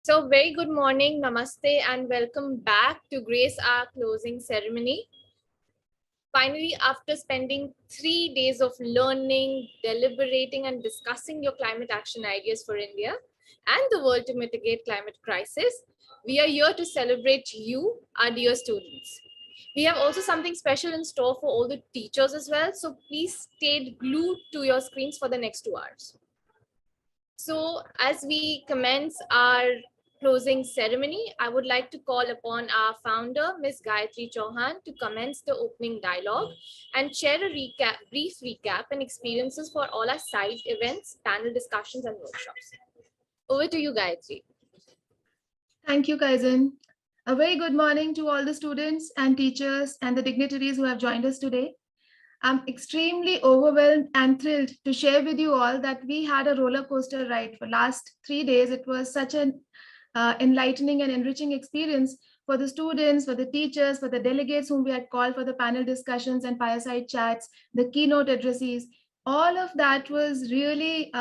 So very good morning, namaste, and welcome back to Grace our closing ceremony. Finally, after spending 3 days of learning, deliberating, and discussing your climate action ideas for India and the world to mitigate climate crisis, we are here to celebrate you, our dear students. We have also something special in store for all the teachers as well. So please stay glued to your screens for the next 2 hours. So as we commence our closing ceremony, I would like to call upon our founder, Ms. Gayatri Chauhan, to commence the opening dialogue and share a brief recap and experiences for all our side events, panel discussions, and workshops. Over to you, Gayatri. Thank you, Kaizen. A very good morning to all the students and teachers and the dignitaries who have joined us today. I'm extremely overwhelmed and thrilled to share with you all that we had a roller coaster ride for last 3 days. It was such an enlightening and enriching experience for the students, for the teachers, for the delegates whom we had called for the panel discussions and fireside chats, the keynote addressees. All of that was really,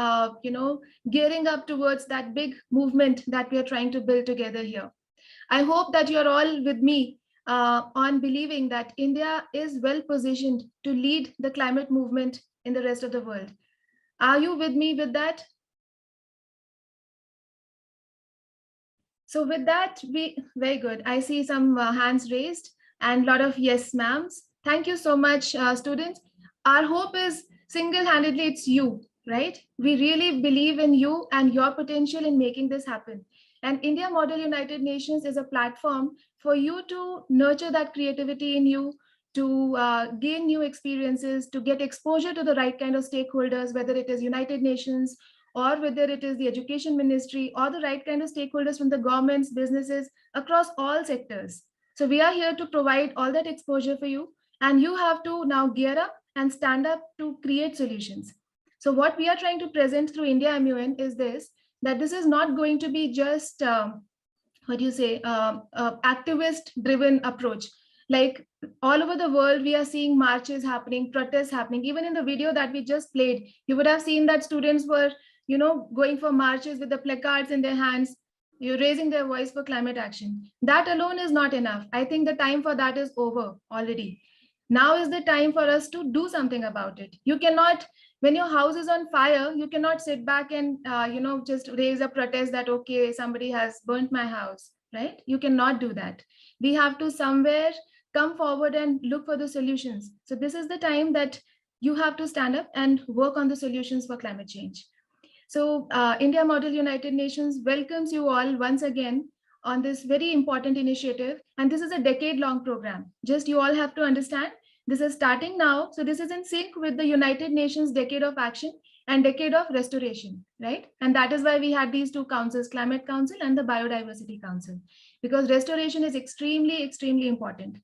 gearing up towards that big movement that we are trying to build together here. I hope that you're all with me on believing that India is well positioned to lead the climate movement in the rest of the world. Are you with me with that? So with that, very good. I see some hands raised and a lot of yes, ma'ams. Thank you so much, students. Our hope is single-handedly it's you, right? We really believe in you and your potential in making this happen. And India Model United Nations is a platform for you to nurture that creativity in you, to gain new experiences, to get exposure to the right kind of stakeholders, whether it is United Nations, or whether it is the education ministry or the right kind of stakeholders from the governments, businesses across all sectors. So we are here to provide all that exposure for you, and you have to now gear up and stand up to create solutions. So what we are trying to present through India MUN is this, that this is not going to be just activist driven approach. Like all over the world, we are seeing marches happening, protests happening. Even in the video that we just played, you would have seen that students were going for marches with the placards in their hands, you're raising their voice for climate action. That alone is not enough. I think the time for that is over already. Now is the time for us to do something about it. You cannot, when your house is on fire, you cannot sit back and just raise a protest that okay, somebody has burnt my house, right? You cannot do that. We have to somewhere come forward and look for the solutions. So this is the time that you have to stand up and work on the solutions for climate change. So India Model United Nations welcomes you all once again on this very important initiative. And this is a decade-long program. Just you all have to understand, this is starting now. So this is in sync with the United Nations Decade of Action and Decade of Restoration, right? And that is why we had these two councils, Climate Council and the Biodiversity Council, because restoration is extremely, extremely important.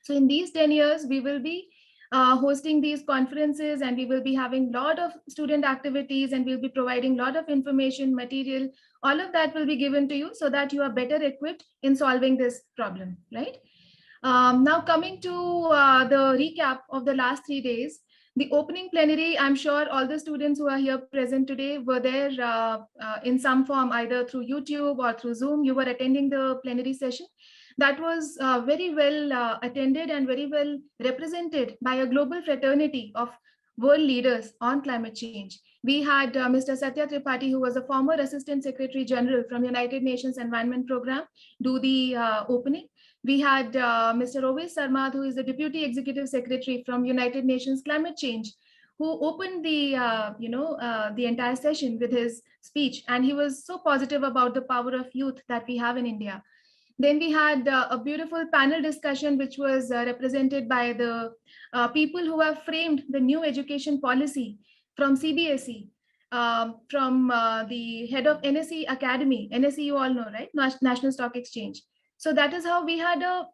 So in these 10 years, we will be hosting these conferences, and we will be having a lot of student activities, and we'll be providing a lot of information, material. All of that will be given to you so that you are better equipped in solving this problem, right? Now coming to the recap of the last 3 days, the opening plenary, I'm sure all the students who are here present today were there in some form, either through YouTube or through Zoom. You were attending the plenary session. That was very well attended and very well represented by a global fraternity of world leaders on climate change. We had Mr. Satya Tripathi, who was a former Assistant Secretary General from United Nations Environment Program, do the opening. We had Mr. Ovis Sarmad, who is the Deputy Executive Secretary from United Nations Climate Change, who opened the entire session with his speech. And he was so positive about the power of youth that we have in India. Then we had a beautiful panel discussion, which was represented by the people who have framed the new education policy from CBSE, from the head of NSE Academy. NSE, you all know, right? National Stock Exchange. So that is how we had a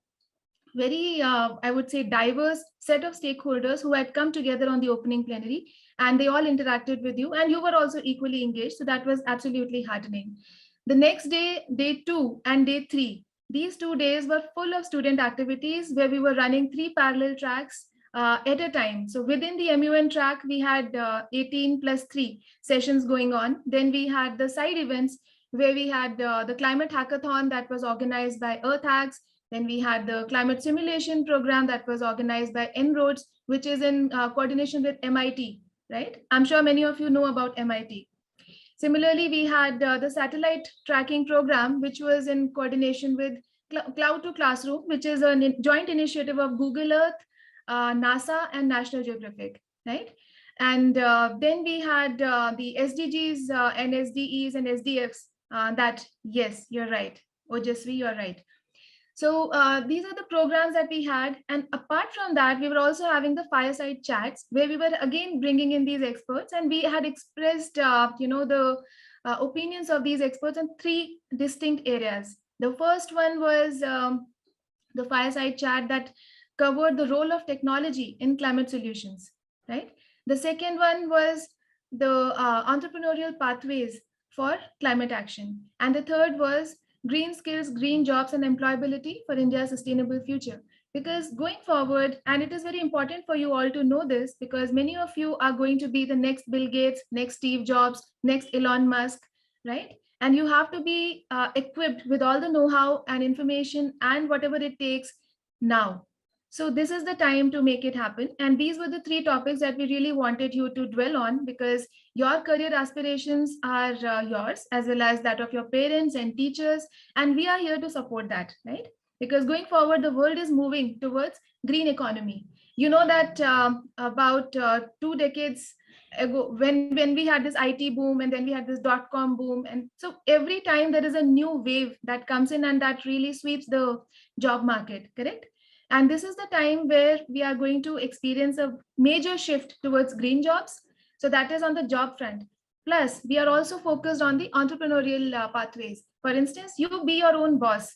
very, I would say, diverse set of stakeholders who had come together on the opening plenary, and they all interacted with you, and you were also equally engaged. So that was absolutely heartening. The next day, day 2 and day 3, these 2 days were full of student activities where we were running 3 parallel tracks at a time. So within the MUN track, we had 18 plus 3 sessions going on. Then we had the side events where we had the climate hackathon that was organized by Earth Hacks. Then we had the climate simulation program that was organized by En-ROADS, which is in coordination with MIT, right? I'm sure many of you know about MIT. Similarly, we had the satellite tracking program, which was in coordination with Cloud to Classroom, which is a joint initiative of Google Earth, NASA, and National Geographic, right? And then we had the SDGs and SDEs and SDFs that, yes, you're right. Ojasvi, you're right. So these are the programs that we had. And apart from that, we were also having the fireside chats where we were again bringing in these experts, and we had expressed, the opinions of these experts in three distinct areas. The first one was the fireside chat that covered the role of technology in climate solutions, right? The second one was the entrepreneurial pathways for climate action. And the third was green skills, green jobs, and employability for India's sustainable future. Because going forward, and it is very important for you all to know this, because many of you are going to be the next Bill Gates, next Steve Jobs, next Elon Musk, right? And you have to be equipped with all the know-how and information and whatever it takes now. So this is the time to make it happen. And these were the three topics that we really wanted you to dwell on, because your career aspirations are yours, as well as that of your parents and teachers. And we are here to support that, right? Because going forward, the world is moving towards green economy. You know that about 2 decades ago, when we had this IT boom, and then we had this dot-com boom. And so every time there is a new wave that comes in, and that really sweeps the job market, correct? And this is the time where we are going to experience a major shift towards green jobs. So that is on the job front. Plus, we are also focused on the entrepreneurial pathways. For instance, you be your own boss.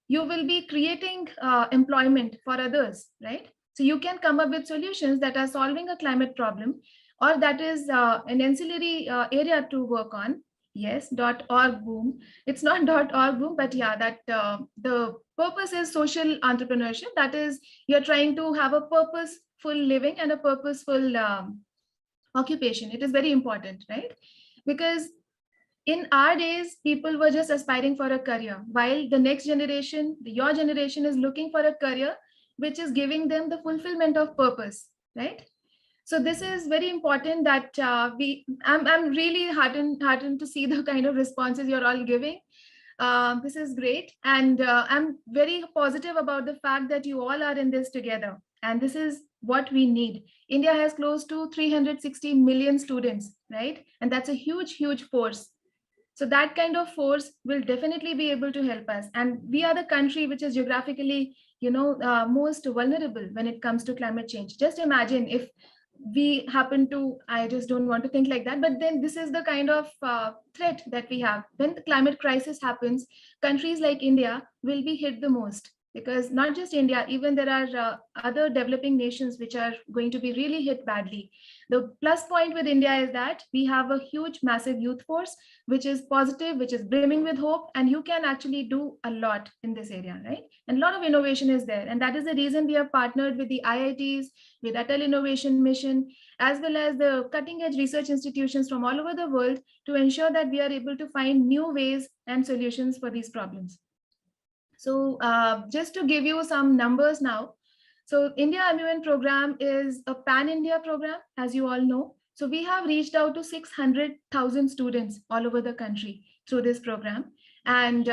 You will be creating employment for others, right? So you can come up with solutions that are solving a climate problem, or that is an ancillary area to work on. Yes, .org boom. It's not .org boom, but yeah, that the purpose is social entrepreneurship. That is, you're trying to have a purposeful living and a purposeful occupation. It is very important, right? Because in our days, people were just aspiring for a career, while the next generation, your generation, is looking for a career which is giving them the fulfillment of purpose, right? So this is very important that I'm really heartened to see the kind of responses you're all giving. This is great. And I'm very positive about the fact that you all are in this together. And this is what we need. India has close to 360 million students, right? And that's a huge, huge force. So that kind of force will definitely be able to help us. And we are the country which is geographically, most vulnerable when it comes to climate change. Just imagine if we happen to, I just don't want to think like that, but then this is the kind of threat that we have. When the climate crisis happens, countries like India will be hit the most, because not just India, even there are other developing nations which are going to be really hit badly. The plus point with India is that we have a huge, massive youth force, which is positive, which is brimming with hope, and you can actually do a lot in this area, right? And a lot of innovation is there. And that is the reason we have partnered with the IITs, with Atal Innovation Mission, as well as the cutting edge research institutions from all over the world, to ensure that we are able to find new ways and solutions for these problems. So just to give you some numbers now, so India MUN program is a pan-India program, as you all know. So we have reached out to 600,000 students all over the country through this program. And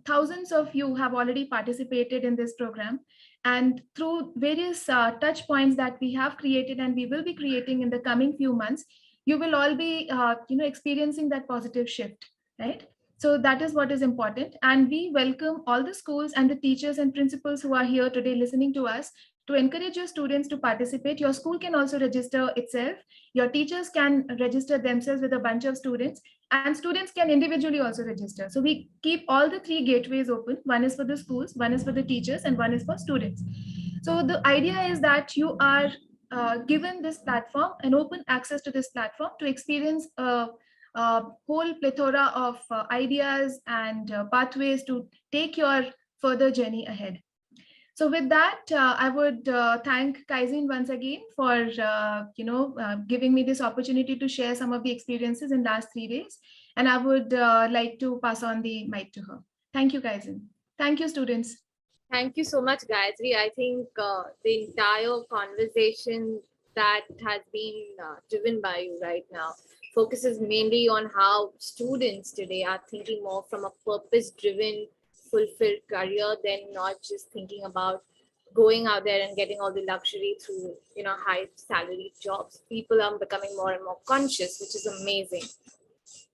thousands of you have already participated in this program. And through various touch points that we have created and we will be creating in the coming few months, you will all be experiencing that positive shift, right? So that is what is important. And we welcome all the schools and the teachers and principals who are here today listening to us, to encourage your students to participate. Your school can also register itself. Your teachers can register themselves with a bunch of students, and students can individually also register. So we keep all the three gateways open. One is for the schools, one is for the teachers, and one is for students. So the idea is that you are given this platform, an open access to this platform, to experience a whole plethora of ideas and pathways to take your further journey ahead. So with that, I would thank Kaizin once again for giving me this opportunity to share some of the experiences in last 3 days. And I would like to pass on the mic to her. Thank you, guys. Thank you, students. Thank you so much, Gayatri. I think the entire conversation that has been driven by you right now focuses mainly on how students today are thinking more from a purpose-driven, fulfilled career than not just thinking about going out there and getting all the luxury through, high salary jobs. People are becoming more and more conscious, which is amazing.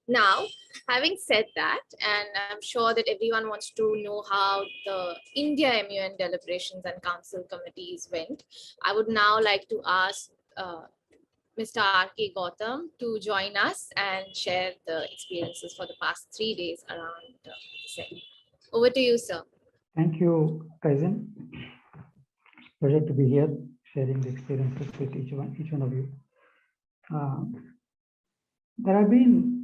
Now, having said that, and I'm sure that everyone wants to know how the India MUN deliberations and council committees went, I would now like to ask Mr. R.K. Gautam to join us and share the experiences for the past 3 days around the same. Over to you, sir. Thank you, Kaizen. Pleasure to be here, sharing the experiences with each one of you. There have been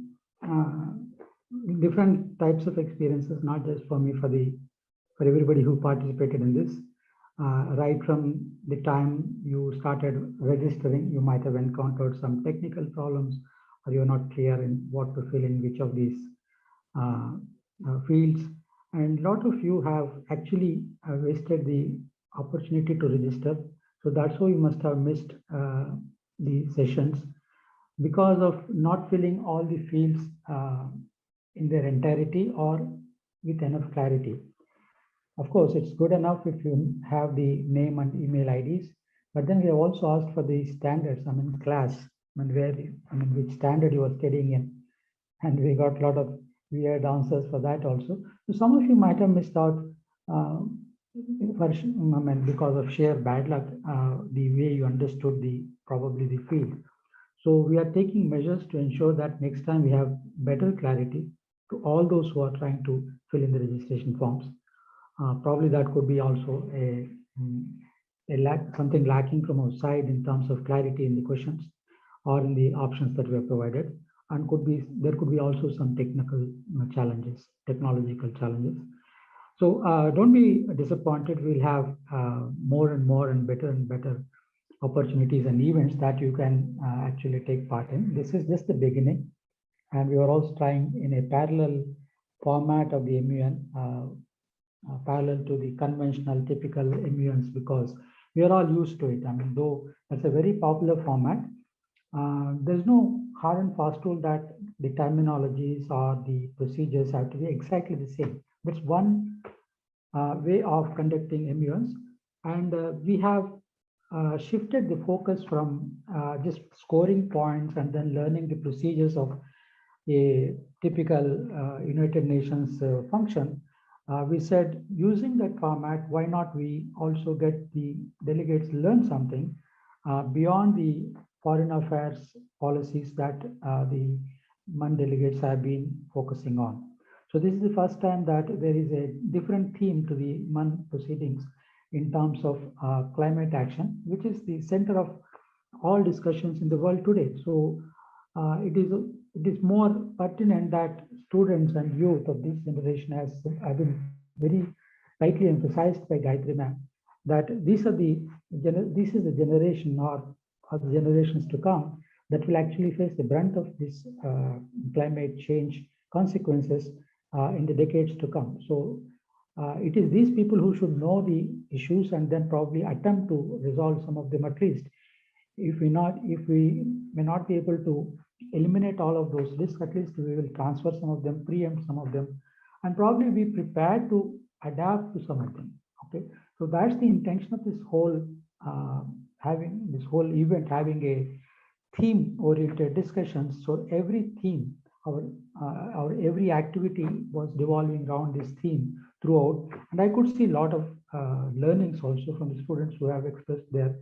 different types of experiences, not just for me, for everybody who participated in this. Right from the time you started registering, you might have encountered some technical problems, or you're not clear in what to fill in which of these fields. And a lot of you have actually wasted the opportunity to register. So that's why you must have missed the sessions because of not filling all the fields in their entirety or with enough clarity. Of course, it's good enough if you have the name and email IDs, but then we have also asked for the standards, class, which standard you are studying in. And we got a lot of weird answers for that also. So some of you might have missed out because of sheer bad luck, the way you understood probably the field. So we are taking measures to ensure that next time we have better clarity to all those who are trying to fill in the registration forms. Probably that could be also something lacking from our side in terms of clarity in the questions or in the options that we have provided, and there could be also some technological challenges. So don't be disappointed. We'll have more and more and better opportunities and events that you can actually take part in. This is just the beginning, and we are also trying in a parallel format of the MUN, parallel to the conventional typical MUNs, because we are all used to it. Though that's a very popular format, there's no hard and fast rule that the terminologies or the procedures have to be exactly the same. That's one way of conducting MUNs, and we have shifted the focus from just scoring points and then learning the procedures of a typical United Nations function. We said, using that format, why not we also get the delegates learn something beyond the foreign affairs policies that the MUN delegates have been focusing on. So this is the first time that there is a different theme to the MUN proceedings in terms of climate action, which is the center of all discussions in the world today. So it is more pertinent that students and youth of this generation have been very rightly emphasized by Gayatri ma'am, that this is the generation or the generations to come that will actually face the brunt of this climate change consequences in the decades to come. So it is these people who should know the issues and then probably attempt to resolve some of them at least. If we may not be able to eliminate all of those risks, at least we will transfer some of them, preempt some of them, and probably be prepared to adapt to some of them. Okay, so that's the intention of this whole event, having a theme-oriented discussions. So every theme, our every activity was revolving around this theme throughout, and I could see a lot of learnings also from the students who have expressed their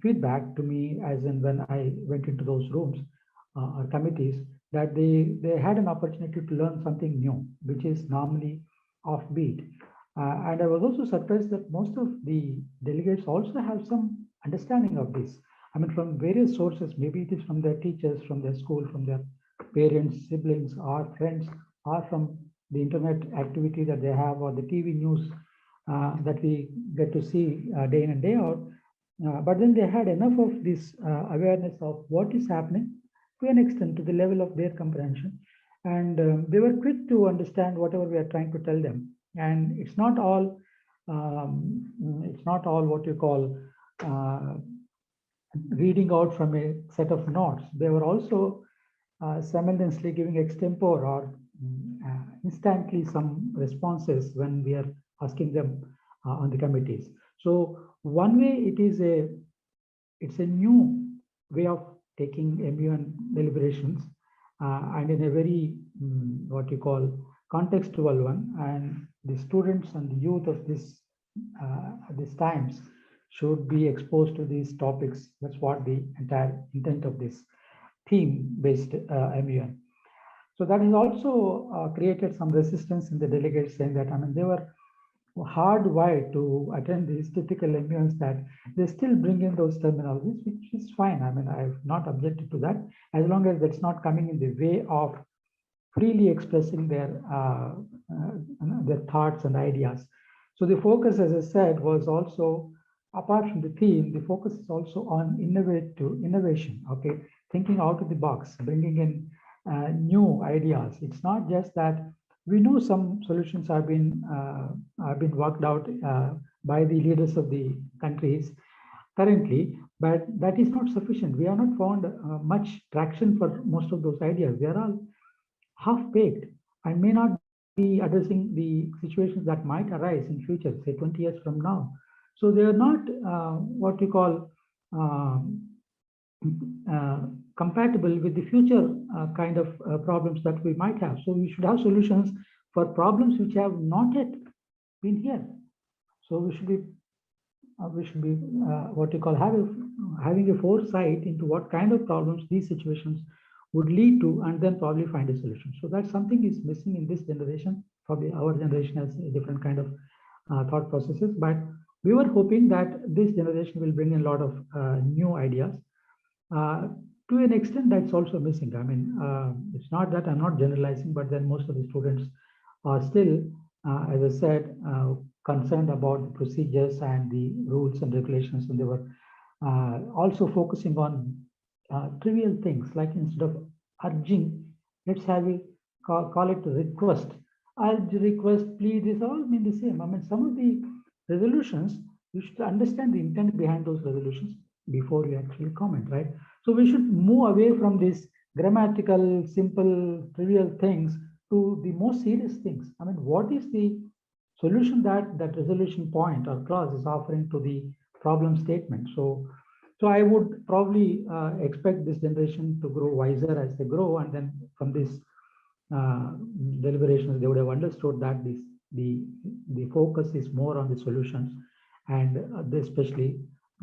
feedback to me, as in when I went into those rooms or committees, that they had an opportunity to learn something new, which is normally offbeat. And I was also surprised that most of the delegates also have some understanding of this. From various sources, maybe it is from their teachers, from their school, from their parents, siblings, or friends, or from the internet activity that they have, or the TV news that we get to see day in and day out. But then they had enough of this awareness of what is happening to an extent to the level of their comprehension. And they were quick to understand whatever we are trying to tell them. And it's not all what you call uh, reading out from a set of notes. They were also simultaneously giving extempore or instantly some responses when we are asking them on the committees. So one way it's a new way of taking MUN deliberations and in a very what you call contextual one, and the students and the youth of these times should be exposed to these topics. That's what the entire intent of this theme-based MUN. So that has also created some resistance in the delegates, saying that, I mean, they were hardwired to attend these typical MUNs, that they still bring in those terminologies, which is fine. I mean, I've not objected to that, as long as that's not coming in the way of freely expressing their thoughts and ideas. So the focus, as I said, was also, apart from the theme, the focus is also on innovation. Okay, thinking out of the box, bringing in new ideas. It's not just that we know some solutions have been worked out by the leaders of the countries currently, but that is not sufficient. We have not found much traction for most of those ideas. They are all half-baked and may not be addressing the situations that might arise in future, say 20 years from now. So they are not what you call compatible with the future kind of problems that we might have. So we should have solutions for problems which have not yet been here. So we should be what you call having a foresight into what kind of problems these situations would lead to, and then probably find a solution. So that's something is missing in this generation. Probably our generation has a different kind of thought processes, but we were hoping that this generation will bring in a lot of new ideas. To an extent, that's also missing. I mean, it's not that I'm not generalizing, but then most of the students are still, as I said, concerned about the procedures and the rules and regulations, and they were also focusing on trivial things, like instead of urging, let's have a call it a request. Urge, request, please, these all mean the same. I mean, some of the resolutions, you should understand the intent behind those resolutions before you actually comment, right? So we should move away from these grammatical, simple, trivial things to the most serious things. I mean, what is the solution that resolution point or clause is offering to the problem statement? So I would probably expect this generation to grow wiser as they grow, and then from this deliberations, they would have understood that the focus is more on the solutions, and especially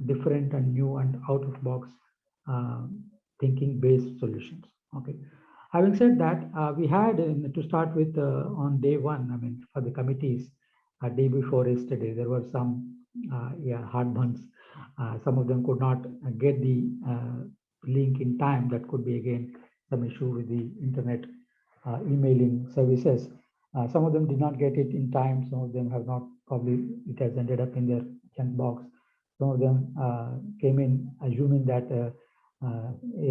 different and new and out of box thinking based solutions. Okay. Having said that, we had to start with on day one. I mean, for the committees, day before yesterday, there were some hard buns. Some of them could not get the link in time. That could be again some issue with the internet emailing services. Some of them did not get it in time. Some of them have not, probably it has ended up in their junk box. Some of them came in assuming that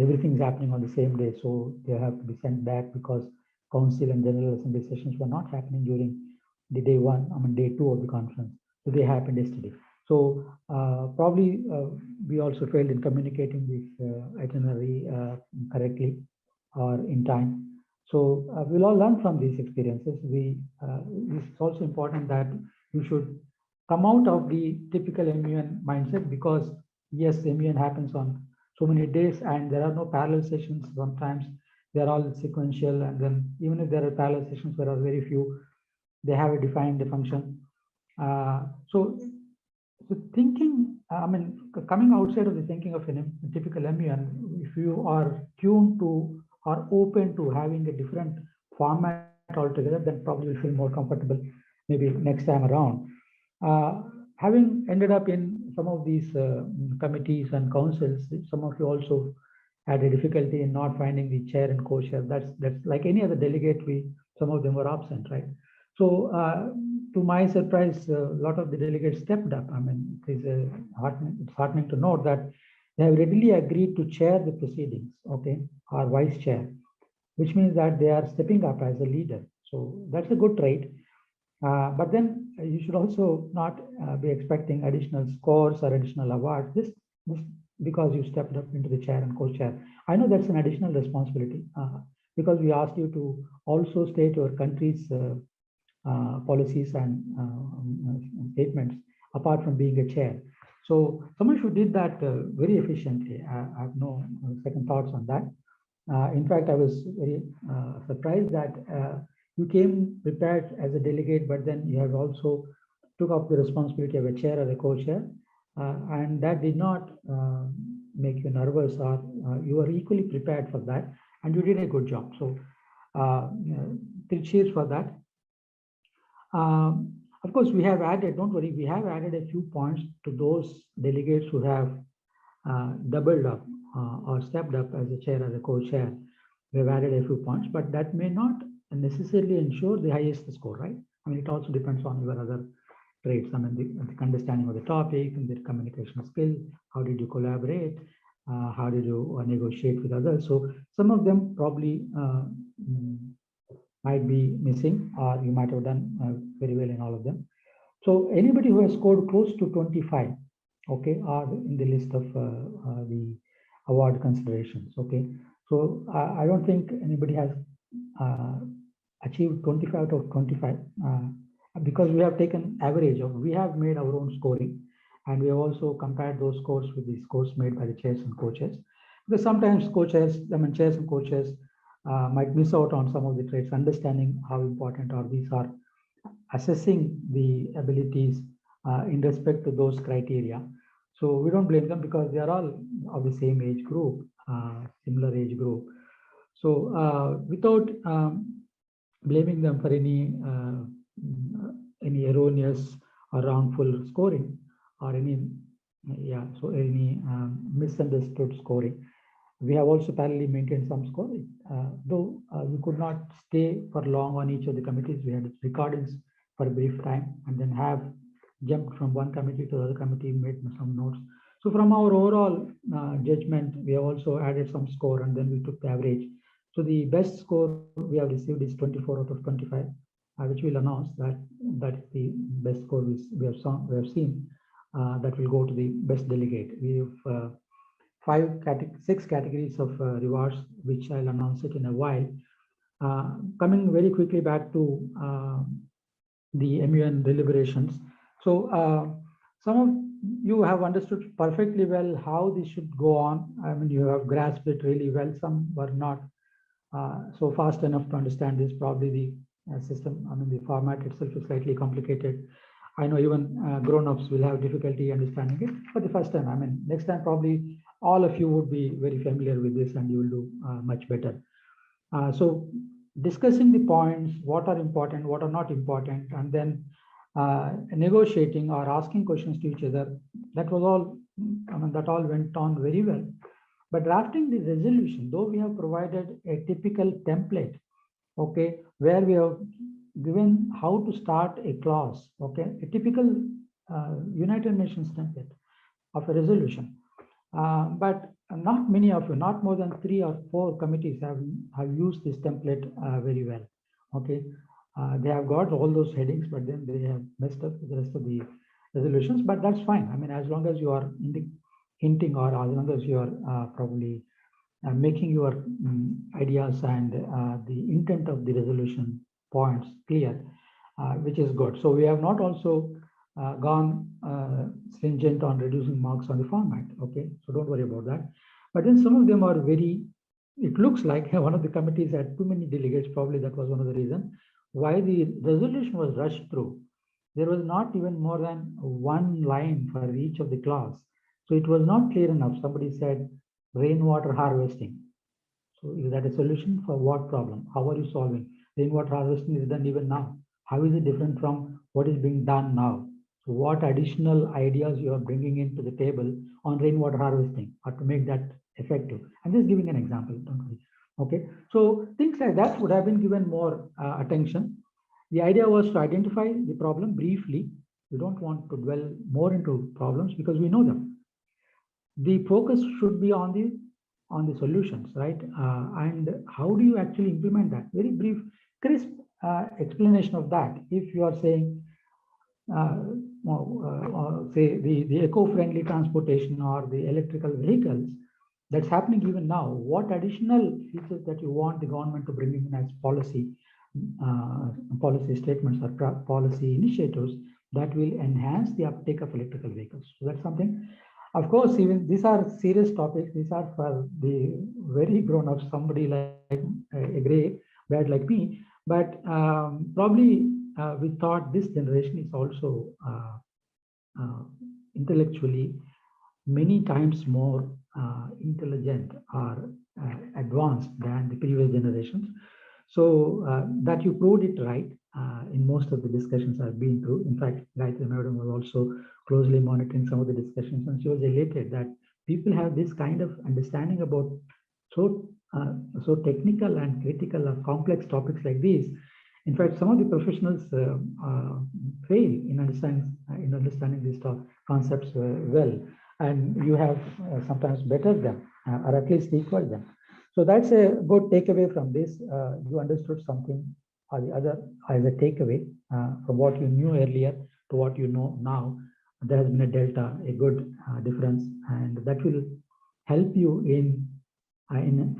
everything is happening on the same day, so they have to be sent back because council and general assembly sessions were not happening during the day one, I mean day two of the conference. So they happened yesterday. So probably we also failed in communicating this itinerary correctly or in time. So we'll all learn from these experiences. It's also important that you should come out of the typical MUN mindset, because yes, MUN happens on so many days and there are no parallel sessions. Sometimes they're all sequential, and then even if there are parallel sessions, there are very few. They have a defined function. So thinking, I mean, coming outside of the thinking of a typical MUN, if you are tuned to or open to having a different format altogether, then probably you'll feel more comfortable maybe next time around. Having ended up in some of these committees and councils, some of you also had a difficulty in not finding the chair and co-chair. That's like any other delegate. Some of them were absent, right? So to my surprise, a lot of the delegates stepped up. I mean, it's heartening to note that they have readily agreed to chair the proceedings, okay, or vice chair, which means that they are stepping up as a leader. So that's a good trait. But then you should also not be expecting additional scores or additional awards just because you stepped up into the chair and co-chair. I know that's an additional responsibility because we asked you to also state your country's policies and statements apart from being a chair. So someone who did that very efficiently. I have no second thoughts on that. In fact, I was very surprised that you came prepared as a delegate, but then you have also took up the responsibility of a chair or a co-chair, and that did not make you nervous, or you were equally prepared for that, and you did a good job. So, three cheers for that. Of course, we have added, don't worry, we have added a few points to those delegates who have doubled up or stepped up as a chair, as a co-chair. We have added a few points, but that may not necessarily ensure the highest score, right? I mean, it also depends on your other traits. I mean, the understanding of the topic and the communication skill. How did you collaborate? How did you negotiate with others? So some of them probably might be missing, or you might have done very well in all of them. So anybody who has scored close to 25, okay, are in the list of the award considerations, okay. So I don't think anybody has achieved 25 out of 25 because we have taken average of, we have made our own scoring, and we have also compared those scores with the scores made by the chairs and co-chairs. Because sometimes co-chairs, I mean chairs and co-chairs might miss out on some of the traits, understanding how important are these, are assessing the abilities in respect to those criteria. So we don't blame them because they are all of the same age group, similar age group. So without blaming them for any erroneous or wrongful scoring, or any misunderstood scoring, we have also parallelly maintained some scoring. Though we could not stay for long on each of the committees, we had recordings for a brief time and then have jumped from one committee to the other committee, made some notes. So from our overall judgment, we have also added some score, and then we took the average. So the best score we have received is 24 out of 25, which will announce that is the best score we have seen. That will go to the best delegate. We have 6 categories of rewards, which I'll announce it in a while. Coming very quickly back to the MUN deliberations. So some of you have understood perfectly well how this should go on. I mean, you have grasped it really well. Some were not so fast enough to understand this. Probably the system, I mean, the format itself is slightly complicated. I know even grown-ups will have difficulty understanding it for the first time. I mean, next time probably all of you would be very familiar with this, and you will do much better. So discussing the points, what are important, what are not important, and then negotiating or asking questions to each other, that was all, I mean, that all went on very well. But drafting the resolution, though we have provided a typical template, okay, where we have given how to start a clause, okay, a typical United Nations template of a resolution. But not many of you, not more than 3 or 4 committees have used this template very well, okay. They have got all those headings, but then they have messed up with the rest of the resolutions, but that's fine. I mean, as long as you are hinting, or as long as you are probably making your ideas and the intent of the resolution points clear, which is good. So we have not also gone stringent on reducing marks on the format, okay? So don't worry about that. But then some of them are very, it looks like one of the committees had too many delegates. Probably that was one of the reasons why the resolution was rushed through. There was not even more than one line for each of the clause. So it was not clear enough. Somebody said rainwater harvesting. So is that a solution for what problem? How are you solving? Rainwater harvesting is done even now. How is it different from what is being done now? So what additional ideas you are bringing into the table on rainwater harvesting, or to make that effective? I'm just giving an example, don't worry. Okay, so things like that would have been given more attention. The idea was to identify the problem briefly. We don't want to dwell more into problems because we know them. the focus should be on the solutions, right? And how do you actually implement that? Very brief, crisp explanation of that. If you are saying, uh, say the eco-friendly transportation or the electrical vehicles, that's happening even now. What additional features that you want the government to bring in as uh, policy statements or policy initiatives that will enhance the uptake of electrical vehicles? So that's something. Of course, even these are serious topics. These are for the very grown-ups, somebody like a gray bad like me. But probably we thought this generation is also uh, intellectually many times more intelligent or advanced than the previous generations. So that you proved it right in most of the discussions I've been through. In fact, Gayatri Madam was also closely monitoring some of the discussions, and she was elated that people have this kind of understanding about so so technical and critical or complex topics like these. In fact, some of the professionals fail in understanding these concepts well, and you have sometimes bettered them or at least equaled them. So that's a good takeaway from this. You understood something or the other as a takeaway from what you knew earlier to what you know now. There has been a delta, a good difference, and that will help you in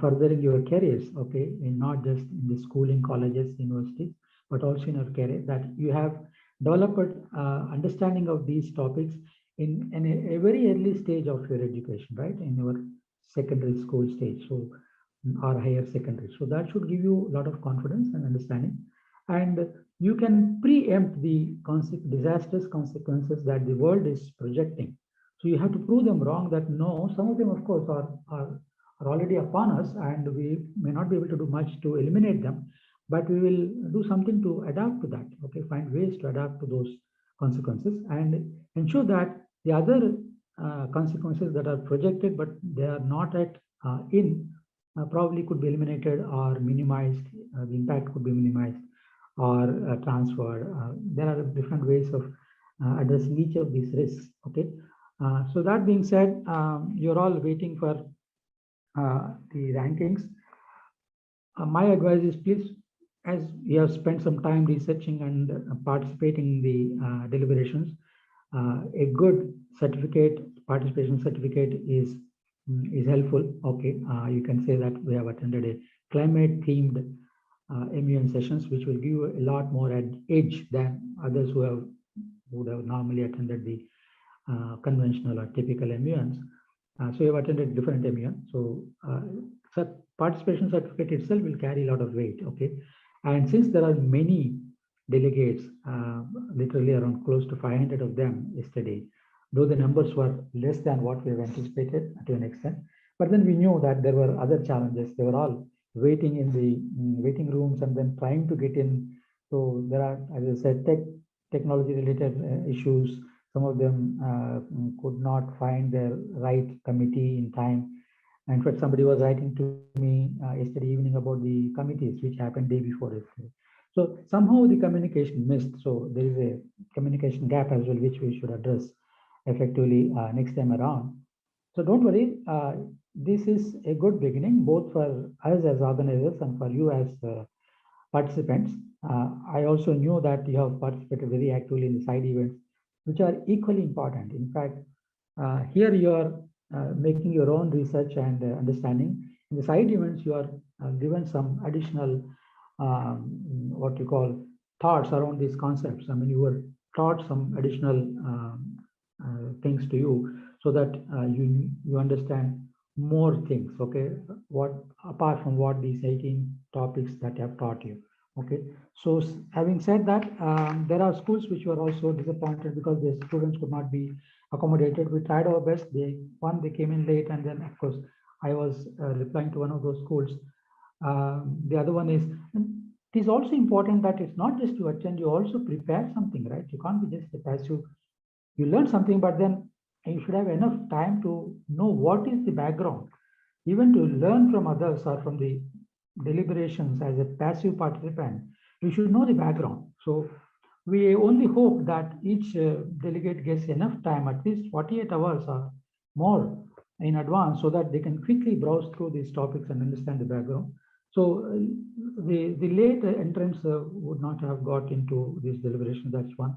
furthering your careers, okay, in not just in the schooling, colleges, universities, but also in your career, that you have developed understanding of these topics in a very early stage of your education, right, in your secondary school stage, so or higher secondary. So that should give you a lot of confidence and understanding, and you can preempt the disastrous consequences that the world is projecting. So you have to prove them wrong, that no, some of them, of course, are already upon us, and we may not be able to do much to eliminate them, but we will do something to adapt to that. Okay, find ways to adapt to those consequences and ensure that the other consequences that are projected but they are not yet in probably could be eliminated or minimized. The impact could be minimized or transferred. There are different ways of addressing each of these risks. Okay. So that being said, you're all waiting for the rankings. My advice is, please, as you have spent some time researching and participating in the deliberations, a good certificate, participation certificate is helpful. Okay, you can say that we have attended a climate themed MUN sessions, which will give you a lot more edge than others who would have normally attended the conventional or typical MUNs. So you have attended different MUN. So participation certificate itself will carry a lot of weight. Okay, and since there are many delegates, literally around close to 500 of them yesterday, though the numbers were less than what we have anticipated to an extent, but then we knew that there were other challenges. They were all waiting in the waiting rooms and then trying to get in. So there are, as I said, technology related issues. Some of them could not find their right committee in time. In fact, somebody was writing to me yesterday evening about the committees, which happened day before yesterday. So somehow the communication missed. So there is a communication gap as well, which we should address effectively next time around. So don't worry. This is a good beginning, both for us as organizers and for you as participants. I also knew that you have participated very actively in the side events, which are equally important. In fact, here you are making your own research and understanding. In the side events, you are given some additional what you call thoughts around these concepts. I mean, you were taught some additional things to you so that you understand more things. Okay, what apart from what these 18 topics that I have taught you. Okay, so having said that, there are schools which were also disappointed because the students could not be accommodated. We tried our best. They came in late, and then of course I was replying to one of those schools. The other one is, it is also important that it's not just to attend, you also prepare something, right? You can't be just a passive. You learn something, but then you should have enough time to know what is the background, even to learn from others or from the deliberations as a passive participant. You should know the background. So we only hope that each delegate gets enough time, at least 48 hours or more, in advance so that they can quickly browse through these topics and understand the background. So the late entrants would not have got into this deliberation. That's one.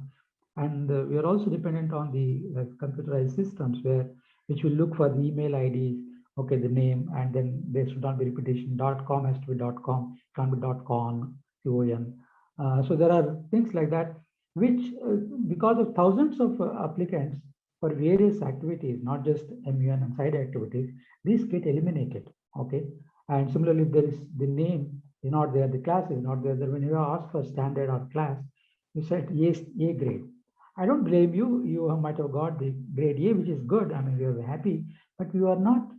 And we are also dependent on the computerized systems which will look for the email IDs, okay, the name, and then there should not be repetition. .com has to be .com, can't be .con, .con. So there are things like that, which because of thousands of applicants for various activities, not just MUN and side activities, these get eliminated, okay. And similarly, if there is the name is not there, the class is not there, then when you ask for standard or class, you said yes, A grade. I don't blame you. You might have got the grade A, which is good. I mean, we are happy, but you are not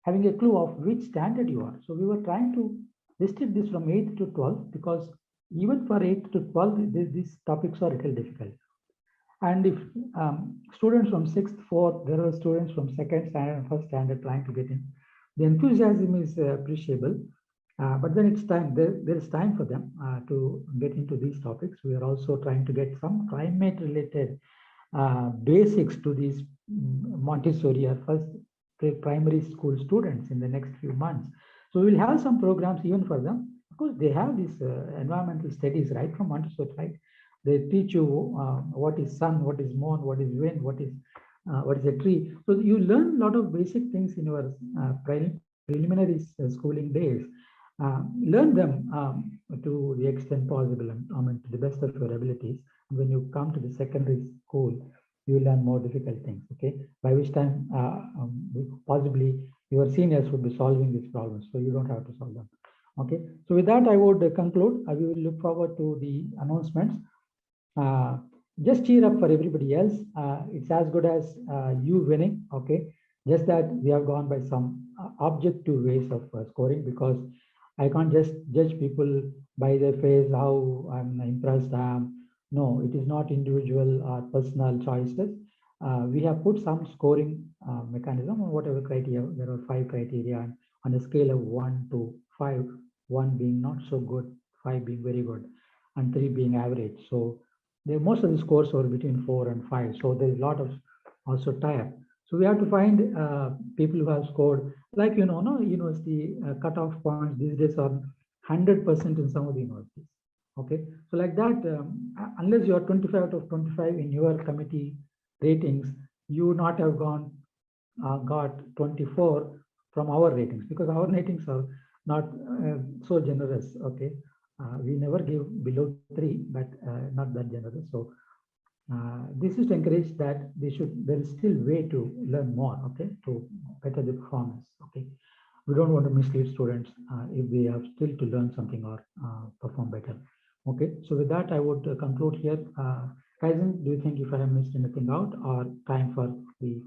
having a clue of which standard you are. So we were trying to restrict this from 8th to 12th, because even for 8th to 12th, these topics are a little difficult. And if students from 6th, 4th, there are students from 2nd standard and 1st standard trying to get in, the enthusiasm is appreciable. But then it's time, there is time for them to get into these topics. We are also trying to get some climate related basics to these Montessori or first primary school students in the next few months. So we'll have some programs even for them. Of course, they have these environmental studies right from Montessori, right? They teach you what is sun, what is moon, what is wind, what is a tree. So you learn a lot of basic things in your preliminary schooling days. Learn them to the extent possible, and I mean, to the best of your abilities. When you come to the secondary school, you will learn more difficult things, okay? By which time, possibly your seniors would be solving these problems, so you don't have to solve them, okay? So with that, I would conclude. We will look forward to the announcements. Just cheer up for everybody else. It's as good as you winning, okay? Just that we have gone by some objective ways of scoring, because I can't just judge people by their face, how I'm impressed I am. No, it is not individual or personal choices. We have put some scoring mechanism on whatever criteria. There are 5 criteria, and on a scale of 1 to 5, 1 being not so good, 5 being very good, and 3 being average. So most of the scores were between 4 and 5. So there's a lot of also tie-up. So we have to find people who have scored, like, no, university cutoff points these days are 100% in some of the universities. Okay, so like that, unless you are 25 out of 25 in your committee ratings, you would not have got 24 from our ratings, because our ratings are not so generous. Okay, we never give below 3, but not that generous. So this is to encourage that there is still way to learn more, okay, to better the performance, okay. We don't want to mislead students if they have still to learn something or perform better, okay. So with that, I would conclude here. Kaizen, do you think if I have missed anything out, or time for the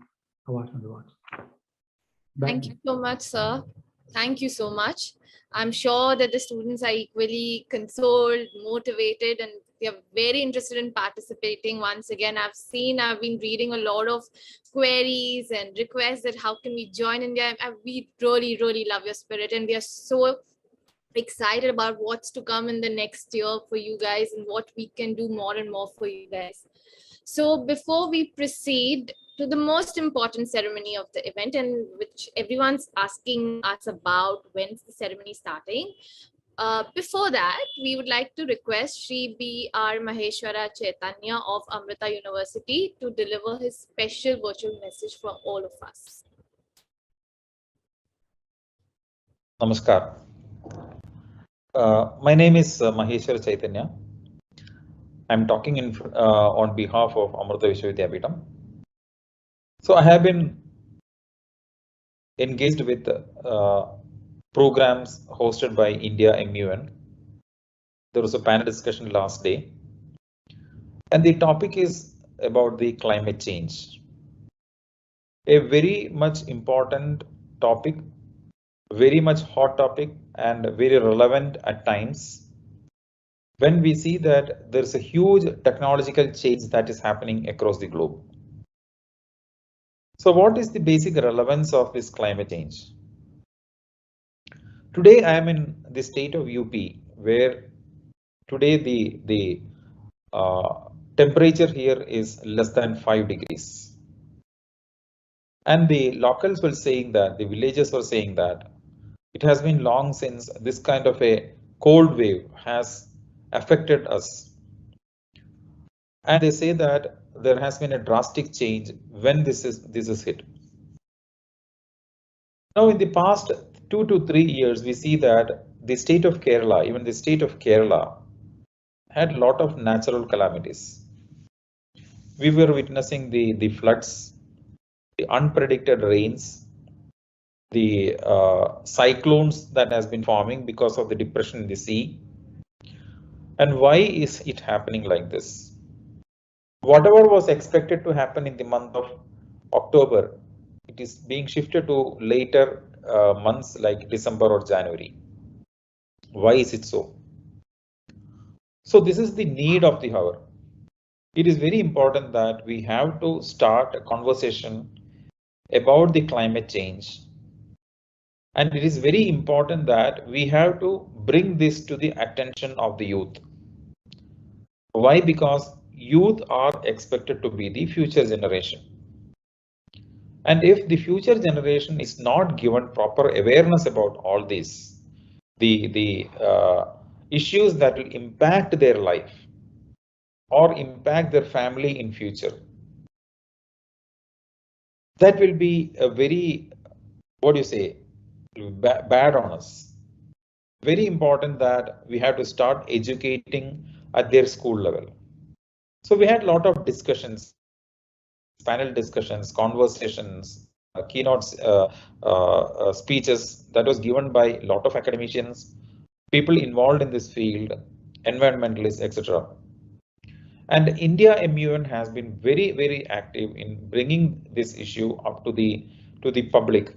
awards and rewards? Thank you so much, sir. Thank you so much. I'm sure that the students are equally consoled, motivated, and they are very interested in participating. Once again, I've been reading a lot of queries and requests that how can we join India. We really, really love your spirit, and we are so excited about what's to come in the next year for you guys and what we can do more and more for you guys. So before we proceed to the most important ceremony of the event, and which everyone's asking us about, when's the ceremony starting? Before that, we would like to request Shri B.R. Maheshwara Chaitanya of Amrita University to deliver his special virtual message for all of us. Namaskar. My name is Maheshwara Chaitanya. I'm talking on behalf of Amrita Vishwavidyapeetham. So I have been engaged with programs hosted by India MUN. There was a panel discussion last day, and the topic is about the climate change. A very much important topic, very much hot topic, and very relevant at times when we see that there's a huge technological change that is happening across the globe. So what is the basic relevance of this climate change? Today I am in the state of UP, where today the temperature here is less than 5 degrees. And the locals were saying that, the villagers were saying that it has been long since this kind of a cold wave has affected us. And they say that there has been a drastic change when this is hit. Now, in the past 2 to 3 years, we see that the state of Kerala, even the state of Kerala, had a lot of natural calamities. We were witnessing the floods, the unpredicted rains, the cyclones that has been forming because of the depression in the sea. And why is it happening like this? Whatever was expected to happen in the month of October, it is being shifted to later months like December or January. Why is it so? So this is the need of the hour. It is very important that we have to start a conversation about the climate change. And it is very important that we have to bring this to the attention of the youth. Why? Because youth are expected to be the future generation. And if the future generation is not given proper awareness about all this, the issues that will impact their life or impact their family in future, that will be a very, what do you say, bad on us. Very important that we have to start educating at their school level. So we had a lot of discussions, panel discussions, conversations, keynotes, speeches that was given by a lot of academicians, people involved in this field, environmentalists, etc. And India MUN has been very, very active in bringing this issue up to the public,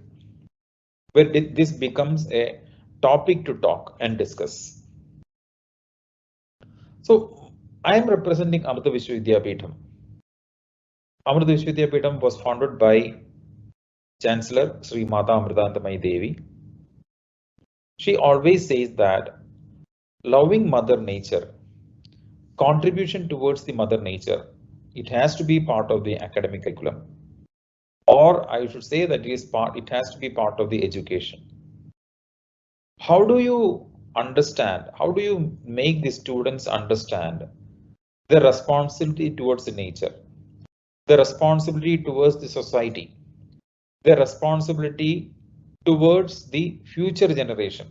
where this becomes a topic to talk and discuss. So I am representing Amrita Vishwavidyapeetham. Amrita Vishwavidyapeetham was founded by Chancellor Sri Mata Amritanandamayi Devi. She always says that loving Mother Nature, contribution towards the Mother Nature, it has to be part of the academic curriculum. Or I should say that it has to be part of the education. How do you understand? How do you make the students understand the responsibility towards the nature, the responsibility towards the society, the responsibility towards the future generation?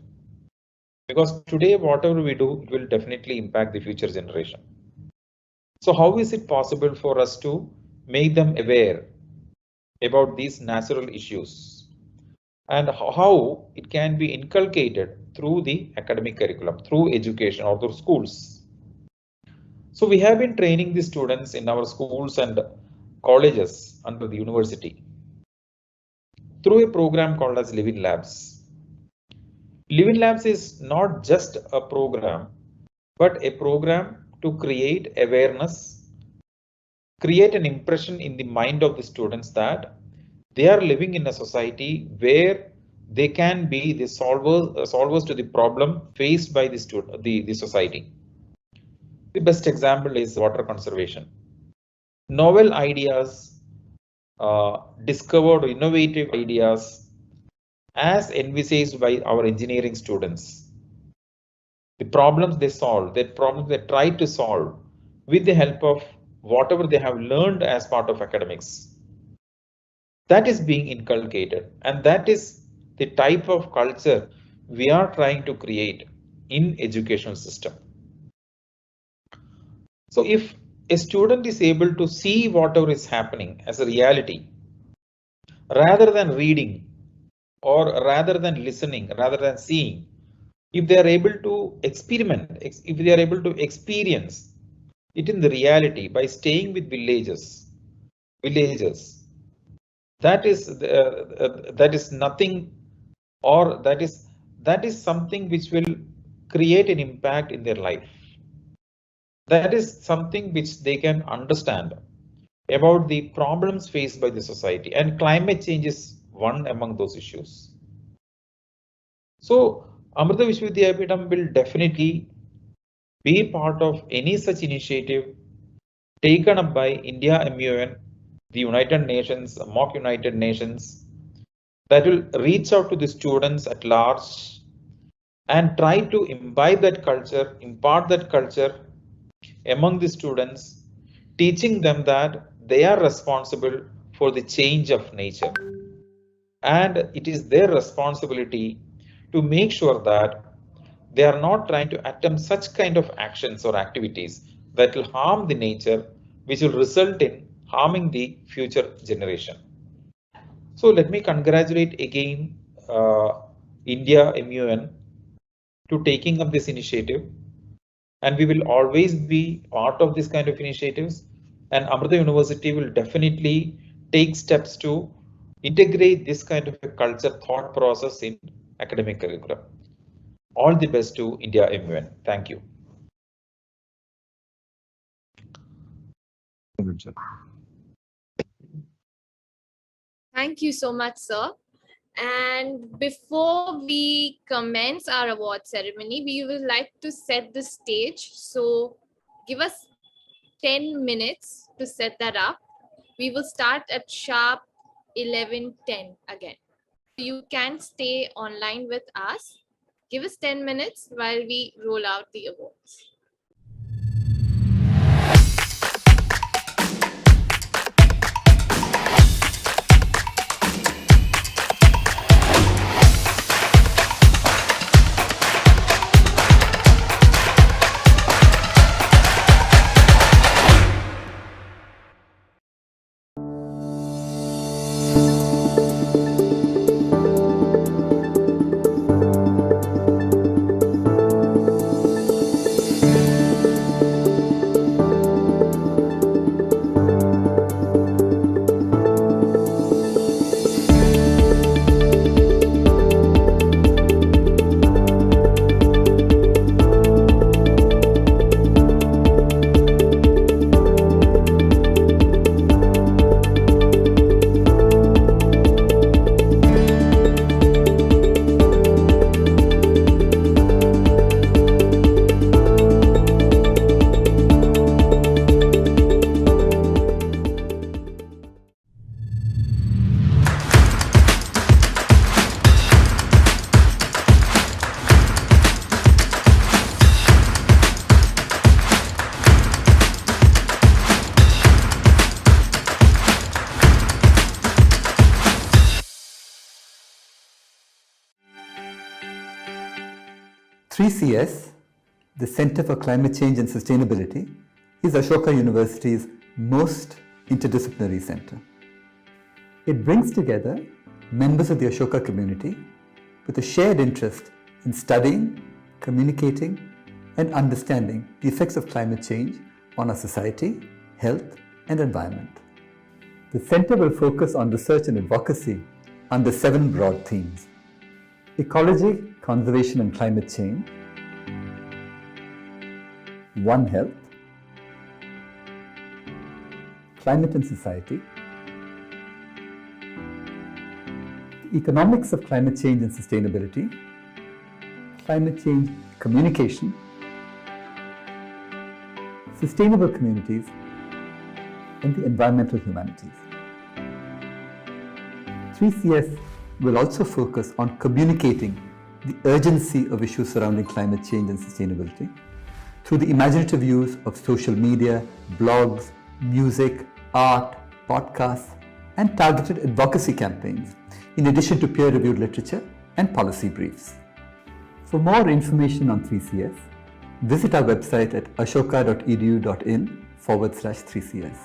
Because today, whatever we do, it will definitely impact the future generation. So how is it possible for us to make them aware about these natural issues and how it can be inculcated through the academic curriculum, through education or through schools? So we have been training the students in our schools and colleges under the university through a program called as Living Labs. Living Labs is not just a program, but a program to create awareness, create an impression in the mind of the students that they are living in a society where they can be the solvers to the problem faced by the society. The best example is water conservation. Novel ideas, discovered innovative ideas as envisaged by our engineering students. The problems they solve, the problems they try to solve with the help of whatever they have learned as part of academics. That is being inculcated, and that is the type of culture we are trying to create in educational system. So if a student is able to see whatever is happening as a reality, rather than reading or rather than listening, rather than seeing, if they are able to experiment, if they are able to experience it in the reality by staying with villagers, that is nothing, or that is something which will create an impact in their life. That is something which they can understand about the problems faced by the society, and climate change is one among those issues. So Amrita Vishwavidyapeetham will definitely be part of any such initiative taken up by India MUN the United Nations, mock United Nations, that will reach out to the students at large and try to imbibe that culture, impart that culture among the students, teaching them that they are responsible for the change of nature. And it is their responsibility to make sure that they are not trying to attempt such kind of actions or activities that will harm the nature, which will result in harming the future generation. So let me congratulate again India MUN to taking up this initiative, and we will always be part of this kind of initiatives, and Amrita University will definitely take steps to integrate this kind of a culture thought process in academic curriculum. All the best to India MUN. Thank you. Thank you so much, sir. And before we commence our award ceremony, we would like to set the stage. So give us 10 minutes to set that up. We will start at sharp 11:10 again. You can stay online with us. Give us 10 minutes while we roll out the awards. CS, the Center for Climate Change and Sustainability, is Ashoka University's most interdisciplinary center. It brings together members of the Ashoka community with a shared interest in studying, communicating, and understanding the effects of climate change on our society, health, and environment. The center will focus on research and advocacy under 7 broad themes: ecology, conservation and climate change, One Health, climate and society, the economics of climate change and sustainability, climate change communication, sustainable communities, and the environmental humanities. 3CS will also focus on communicating the urgency of issues surrounding climate change and sustainability through the imaginative use of social media, blogs, music, art, podcasts, and targeted advocacy campaigns, in addition to peer-reviewed literature and policy briefs. For more information on 3CS, visit our website at ashoka.edu.in/3CS.